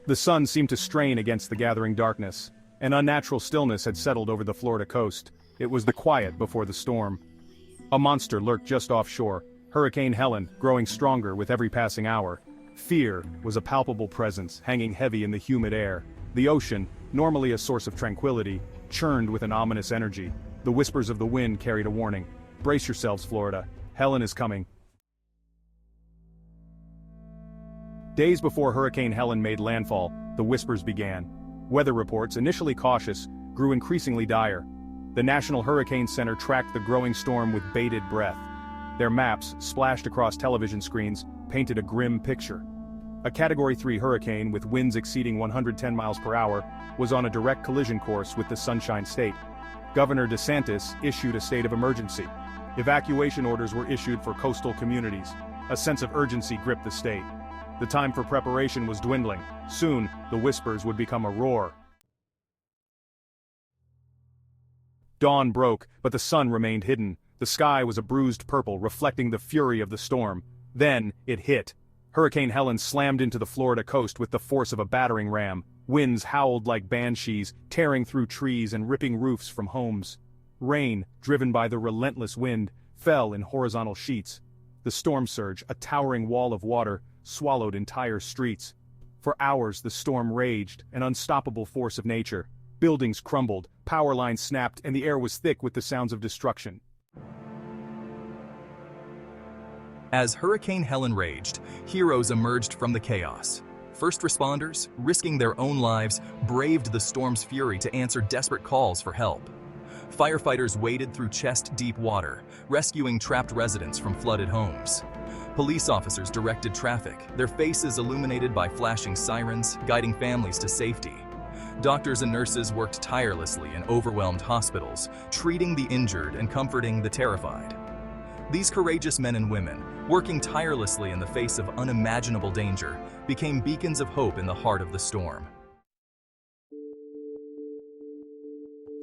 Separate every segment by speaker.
Speaker 1: The sun seemed to strain against the gathering darkness. An unnatural stillness had settled over the Florida coast. It was the quiet before the storm. A monster lurked just offshore, Hurricane Helen, growing stronger with every passing hour. Fear was a palpable presence, hanging heavy in the humid air. The ocean, normally a source of tranquility, churned with an ominous energy. The whispers of the wind carried a warning. Brace yourselves, Florida. Helen is coming. Days before Hurricane Helen made landfall, the whispers began. Weather reports, initially cautious, grew increasingly dire. The National Hurricane Center tracked the growing storm with bated breath. Their maps, splashed across television screens, painted a grim picture. A Category 3 hurricane with winds exceeding 110 miles per hour was on a direct collision course with the Sunshine State. Governor DeSantis issued a state of emergency. Evacuation orders were issued for coastal communities. A sense of urgency gripped the state. The time for preparation was dwindling. Soon, the whispers would become a roar. Dawn broke, but the sun remained hidden. The sky was a bruised purple, reflecting the fury of the storm. Then, it hit. Hurricane Helen slammed into the Florida coast with the force of a battering ram. Winds howled like banshees, tearing through trees and ripping roofs from homes. Rain, driven by the relentless wind, fell in horizontal sheets. The storm surge, a towering wall of water, swallowed entire streets. For hours the storm raged, an unstoppable force of nature. Buildings crumbled, power lines snapped, and the air was thick with the sounds of destruction.
Speaker 2: As Hurricane Helen raged, heroes emerged from the chaos. First responders, risking their own lives, braved the storm's fury to answer desperate calls for help. Firefighters waded through chest-deep water, rescuing trapped residents from flooded homes. Police officers directed traffic, their faces illuminated by flashing sirens, guiding families to safety. Doctors and nurses worked tirelessly in overwhelmed hospitals, treating the injured and comforting the terrified. These courageous men and women, working tirelessly in the face of unimaginable danger, became beacons of hope in the heart of the storm.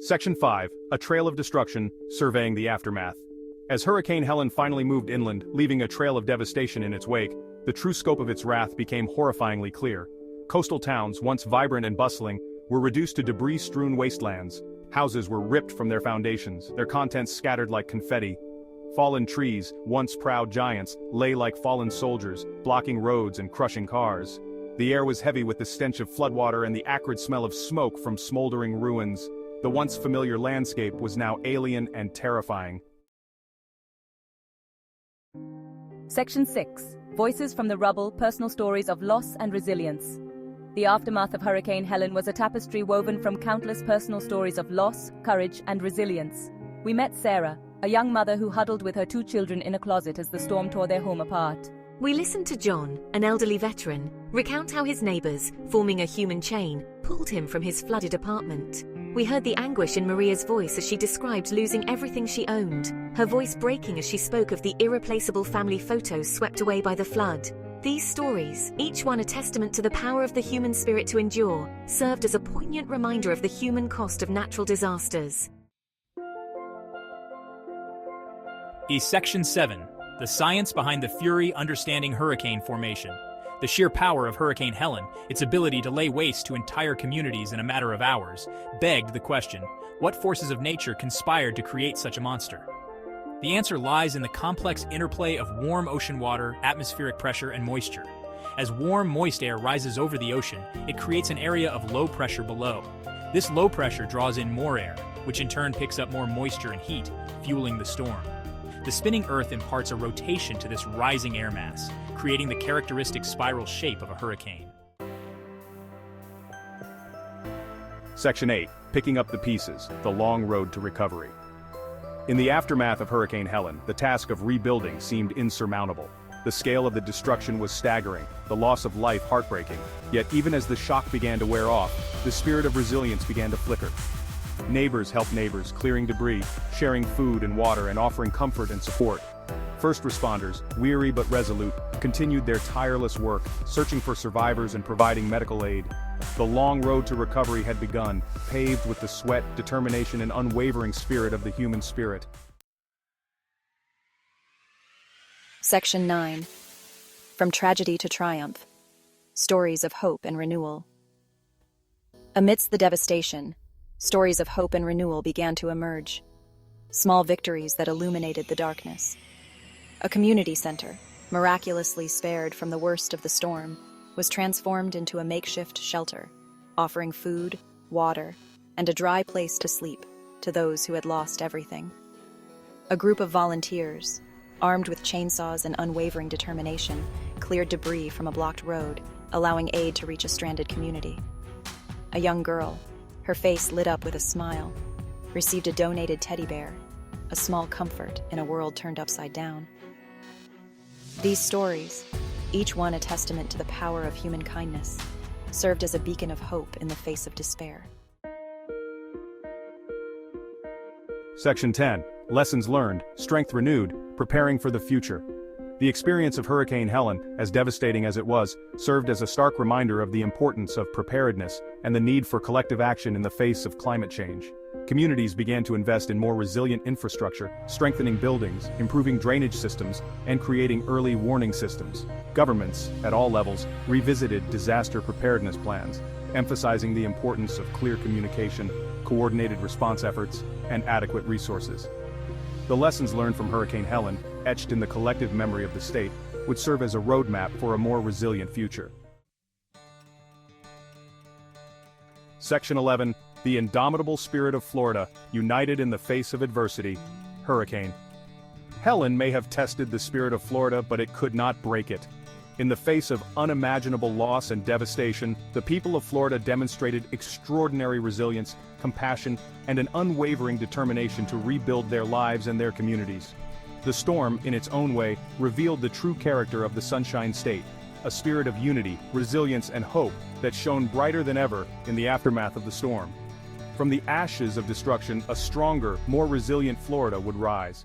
Speaker 1: Section 5, A Trail of Destruction, Surveying the Aftermath. As Hurricane Helen finally moved inland, leaving a trail of devastation in its wake, the true scope of its wrath became horrifyingly clear. Coastal towns, once vibrant and bustling, were reduced to debris-strewn wastelands. Houses were ripped from their foundations, their contents scattered like confetti. Fallen trees, once proud giants, lay like fallen soldiers, blocking roads and crushing cars. The air was heavy with the stench of floodwater and the acrid smell of smoke from smoldering ruins. The once familiar landscape was now alien and terrifying.
Speaker 3: Section 6. Voices from the Rubble, Personal Stories of Loss and Resilience. The aftermath of Hurricane Helen was a tapestry woven from countless personal stories of loss, courage, and resilience. We met Sarah, a young mother who huddled with her 2 children in a closet as the storm tore their home apart.
Speaker 4: We listened to John, an elderly veteran, recount how his neighbors, forming a human chain, pulled him from his flooded apartment. We heard the anguish in Maria's voice as she described losing everything she owned, her voice breaking as she spoke of the irreplaceable family photos swept away by the flood. These stories, each one a testament to the power of the human spirit to endure, served as a poignant reminder of the human cost of natural disasters.
Speaker 5: Section 7. The science behind the fury understanding hurricane formation. The sheer power of Hurricane Helen, its ability to lay waste to entire communities in a matter of hours, begged the question, what forces of nature conspired to create such a monster? The answer lies in the complex interplay of warm ocean water, atmospheric pressure, and moisture. As warm, moist air rises over the ocean, it creates an area of low pressure below. This low pressure draws in more air, which in turn picks up more moisture and heat, fueling the storm. The spinning Earth imparts a rotation to this rising air mass, creating the characteristic spiral shape of a hurricane.
Speaker 1: Section 8, Picking Up the Pieces, The Long Road to Recovery. In the aftermath of Hurricane Helen, the task of rebuilding seemed insurmountable. The scale of the destruction was staggering, the loss of life heartbreaking. Yet even as the shock began to wear off, the spirit of resilience began to flicker. Neighbors helped neighbors, clearing debris, sharing food and water, and offering comfort and support. First responders, weary but resolute, continued their tireless work, searching for survivors and providing medical aid. The long road to recovery had begun, paved with the sweat, determination, and unwavering spirit of the human spirit.
Speaker 6: Section 9. From Tragedy to Triumph. Stories of Hope and Renewal. Amidst the devastation, stories of hope and renewal began to emerge. Small victories that illuminated the darkness. A community center, miraculously spared from the worst of the storm, was transformed into a makeshift shelter, offering food, water, and a dry place to sleep to those who had lost everything. A group of volunteers, armed with chainsaws and unwavering determination, cleared debris from a blocked road, allowing aid to reach a stranded community. A young girl, her face lit up with a smile, received a donated teddy bear, a small comfort in a world turned upside down. These stories, each one a testament to the power of human kindness, served as a beacon of hope in the face of despair.
Speaker 1: Section 10. Lessons learned, strength renewed, preparing for the future. The experience of Hurricane Helen, as devastating as it was, served as a stark reminder of the importance of preparedness and the need for collective action in the face of climate change. Communities began to invest in more resilient infrastructure, strengthening buildings, improving drainage systems, and creating early warning systems. Governments, at all levels, revisited disaster preparedness plans, emphasizing the importance of clear communication, coordinated response efforts, and adequate resources. The lessons learned from Hurricane Helen, etched in the collective memory of the state, would serve as a roadmap for a more resilient future. Section 11. The indomitable spirit of Florida, united in the face of adversity. Hurricane Helen may have tested the spirit of Florida, but it could not break it. In the face of unimaginable loss and devastation, the people of Florida demonstrated extraordinary resilience, compassion, and an unwavering determination to rebuild their lives and their communities. The storm, in its own way, revealed the true character of the Sunshine State, a spirit of unity, resilience, and hope that shone brighter than ever in the aftermath of the storm. From the ashes of destruction, a stronger, more resilient Florida would rise.